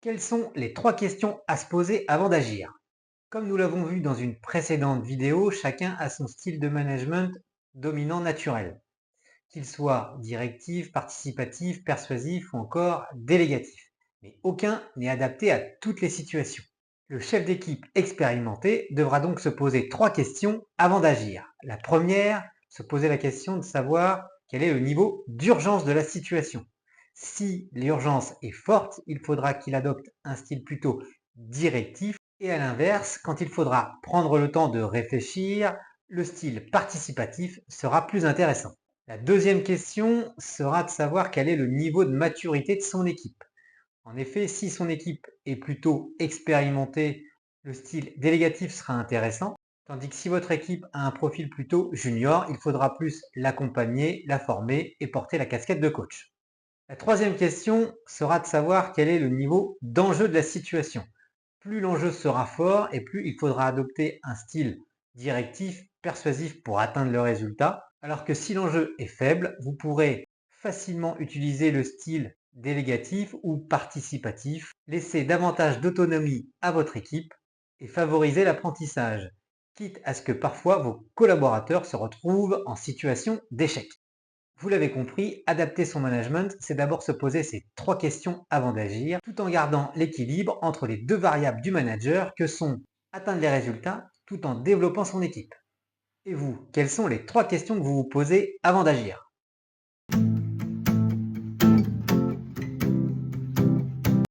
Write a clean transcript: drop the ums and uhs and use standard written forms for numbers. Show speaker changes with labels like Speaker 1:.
Speaker 1: Quelles sont les 3 questions à se poser avant d'agir? Comme nous l'avons vu dans une précédente vidéo, chacun a son style de management dominant naturel, qu'il soit directif, participatif, persuasif ou encore délégatif. Mais aucun n'est adapté à toutes les situations. Le chef d'équipe expérimenté devra donc se poser 3 questions avant d'agir. La première, se poser la question de savoir quel est le niveau d'urgence de la situation. Si l'urgence est forte, il faudra qu'il adopte un style plutôt directif et à l'inverse, quand il faudra prendre le temps de réfléchir, le style participatif sera plus intéressant. La deuxième question sera de savoir quel est le niveau de maturité de son équipe. En effet, si son équipe est plutôt expérimentée, le style délégatif sera intéressant, tandis que si votre équipe a un profil plutôt junior, il faudra plus l'accompagner, la former et porter la casquette de coach. La troisième question sera de savoir quel est le niveau d'enjeu de la situation. Plus l'enjeu sera fort et plus il faudra adopter un style directif, persuasif pour atteindre le résultat, alors que si l'enjeu est faible, vous pourrez facilement utiliser le style délégatif ou participatif, laisser davantage d'autonomie à votre équipe et favoriser l'apprentissage, quitte à ce que parfois vos collaborateurs se retrouvent en situation d'échec. Vous l'avez compris, adapter son management, c'est d'abord se poser ces 3 questions avant d'agir, tout en gardant l'équilibre entre les 2 variables du manager que sont atteindre les résultats tout en développant son équipe. Et vous, quelles sont les 3 questions que vous vous posez avant d'agir?